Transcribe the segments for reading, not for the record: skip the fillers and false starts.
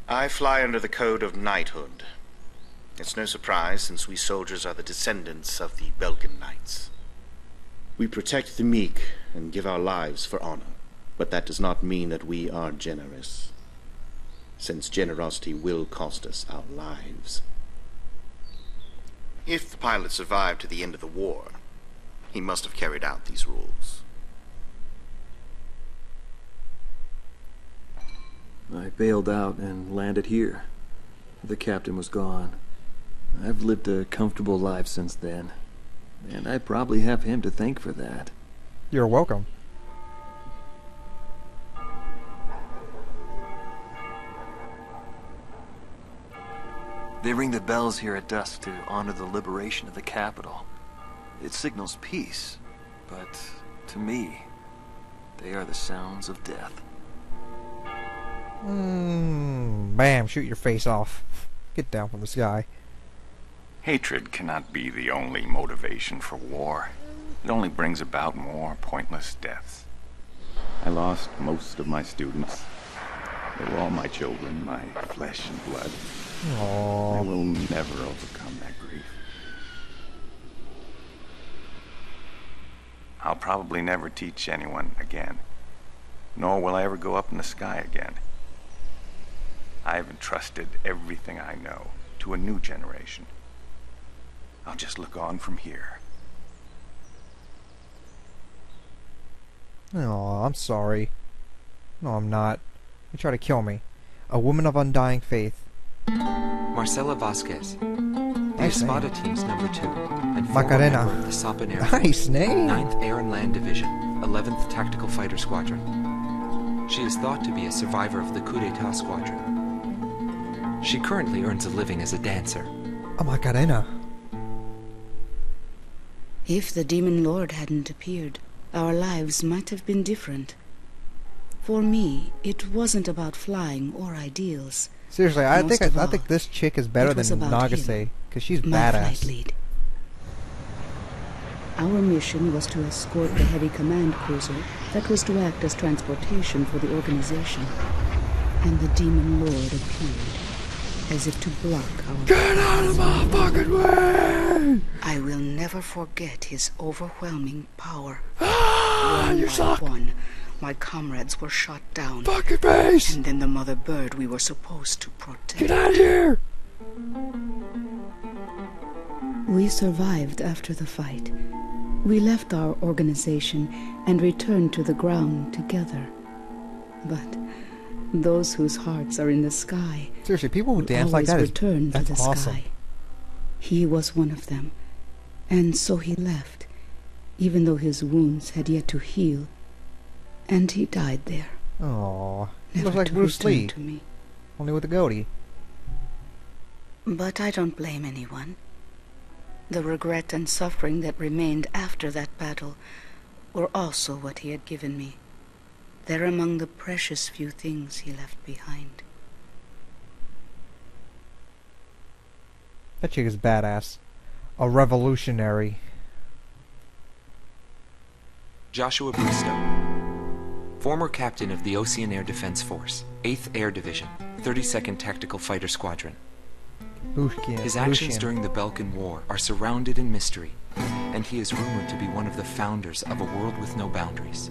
I fly under the code of knighthood. It's no surprise, since we soldiers are the descendants of the Belkan knights. We protect the meek and give our lives for honor, but that does not mean that we are generous, since generosity will cost us our lives. If the pilot survived to the end of the war, he must have carried out these rules. I bailed out and landed here. The captain was gone. I've lived a comfortable life since then, and I probably have him to thank for that. You're welcome. They ring the bells here at dusk to honor the liberation of the capital. It signals peace, but to me, they are the sounds of death. Bam, shoot your face off. Get down from the sky. Hatred cannot be the only motivation for war. It only brings about more pointless deaths. I lost most of my students. They were all my children, my flesh and blood. Aww. I will never overcome that grief. I'll probably never teach anyone again, nor will I ever go up in the sky again. I've entrusted everything I know to a new generation. I'll just look on from here. Oh, I'm sorry. No, I'm not. You try to kill me. A woman of undying faith. Marcela Vasquez, the Nice Espada name. team's number 2, and former Macarena. member of the Sapanero, Nice name. 9th Air and Land Division, 11th Tactical Fighter Squadron. She is thought to be a survivor of the coup d'etat squadron. She currently earns a living as a dancer. A Macarena. If the Demon Lord hadn't appeared, our lives might have been different. For me, it wasn't about flying or ideals. Seriously, I Most think of all, this chick is better it was than about Nagase, him, because she's my flight badass. lead. Our mission was to escort the heavy command cruiser that was to act as transportation for the organization. And the Demon Lord appeared, as if to block our... Get out of my fucking way! I will never forget his overwhelming power. Ah, One you by suck! one, my comrades were shot down. Fuck your face! And then the mother bird we were supposed to protect. Get out of here! We survived after the fight. We left our organization and returned to the ground together. But those whose hearts are in the sky Seriously, people who will dance like always that return to that's the awesome. sky. He was one of them, and so he left, even though his wounds had yet to heal, and he died there. Aww. He Never looks like to Bruce return Lee, to me. only with a goatee. But I don't blame anyone. The regret and suffering that remained after that battle were also what he had given me. They're among the precious few things he left behind. That chick is badass. A revolutionary. Joshua Bristow, former captain of the Ocean Air Defense Force, 8th Air Division, 32nd Tactical Fighter Squadron. His actions during the Belkan War are surrounded in mystery, and he is rumored to be one of the founders of a world with no boundaries.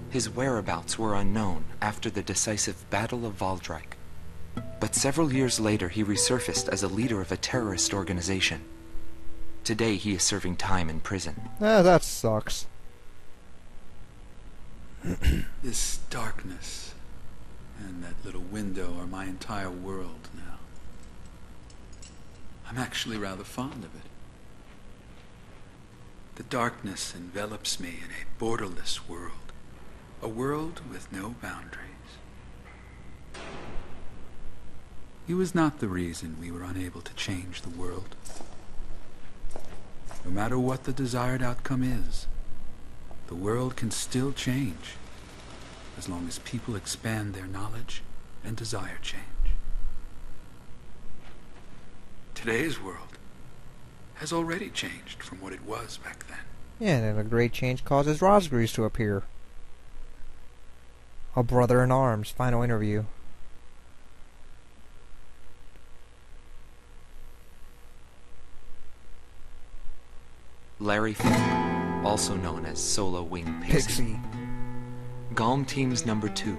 His whereabouts were unknown after the decisive Battle of Valdrike, but several years later he resurfaced as a leader of a terrorist organization. Today he is serving time in prison. Ah, that sucks. This darkness and that little window are my entire world now. I'm actually rather fond of it. The darkness envelops me in a borderless world, a world with no boundaries. He was not the reason we were unable to change the world. No matter what the desired outcome is, the world can still change, as long as people expand their knowledge and desire change. Today's world has already changed from what it was back then. Yeah, and then a great change causes Rosgreaves to appear. A brother in arms, final interview. Larry Falk, also known as Solo Wing Pixie. Galm Team's number 2,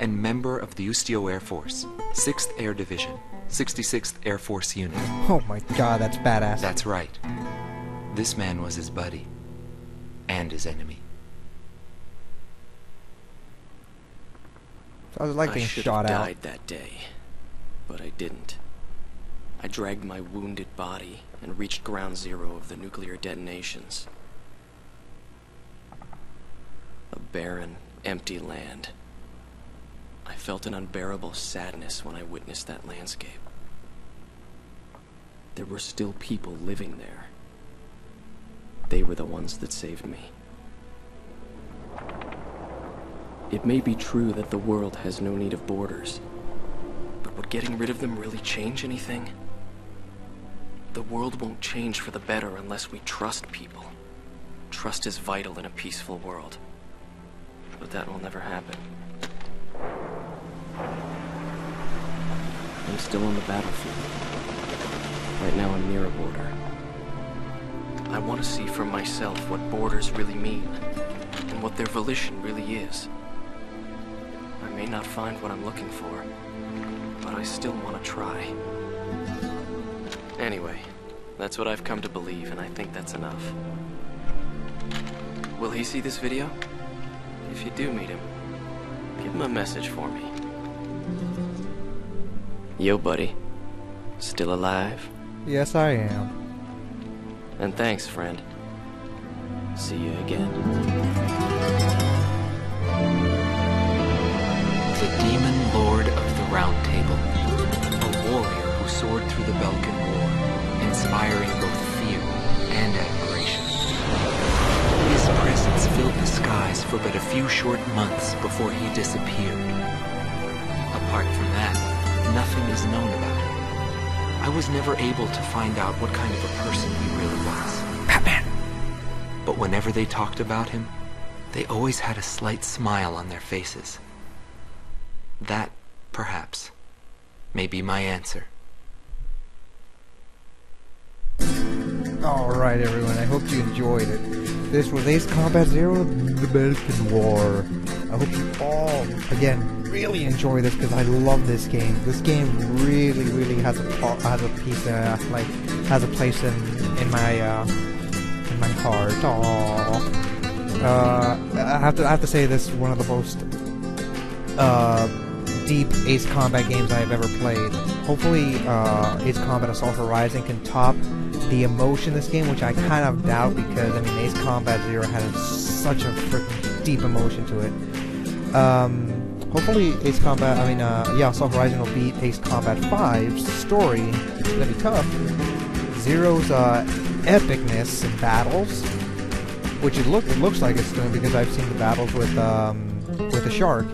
and member of the Ustio Air Force, 6th Air Division, 66th Air Force Unit. Oh my god, that's badass. That's right. This man was his buddy, and his enemy. I was like being shot out. I died that day, but I didn't. I dragged my wounded body and reached ground zero of the nuclear detonations. A barren, empty land. I felt an unbearable sadness when I witnessed that landscape. There were still people living there. They were the ones that saved me. It may be true that the world has no need of borders, but would getting rid of them really change anything? The world won't change for the better unless we trust people. Trust is vital in a peaceful world. But that will never happen. I'm still on the battlefield. Right now I'm near a border. I want to see for myself what borders really mean, and what their volition really is. I may not find what I'm looking for, but I still want to try. Anyway, that's what I've come to believe, and I think that's enough. Will he see this video? If you do meet him, give him a message for me. Yo, buddy. Still alive? Yes, I am. And thanks, friend. See you again. The Demon Lord of the Round Table. A warrior who soared through the Belkan War, inspiring both fear and admiration. His presence filled the skies for but a few short months before he disappeared. Apart from that, nothing is known about him. I was never able to find out what kind of a person he really was. Batman! But whenever they talked about him, they always had a slight smile on their faces. That, perhaps, may be my answer. Alright everyone, I hope you enjoyed it. This was Ace Combat Zero, the Belkan War. I hope you all, again, really enjoy this because I love this game. This game really has a piece, has a place in my heart. Aww. I have to say this is one of the most deep Ace Combat games I've ever played. Hopefully, Ace Combat Assault Horizon can top the emotion in this game, which I kind of doubt because, I mean, Ace Combat Zero had such a freaking deep emotion to it. Hopefully Ace Combat, Assault Horizon will beat Ace Combat 5's story. It's gonna be tough. Zero's epicness in battles, which it looks like it's doing because I've seen the battles with the shark.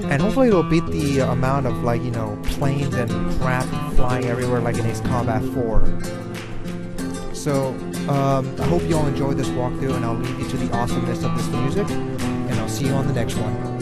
And hopefully it'll beat the amount of, planes and craft flying everywhere like in Ace Combat 4. So, I hope you all enjoyed this walkthrough, and I'll leave you to the awesomeness of this music, and I'll see you on the next one.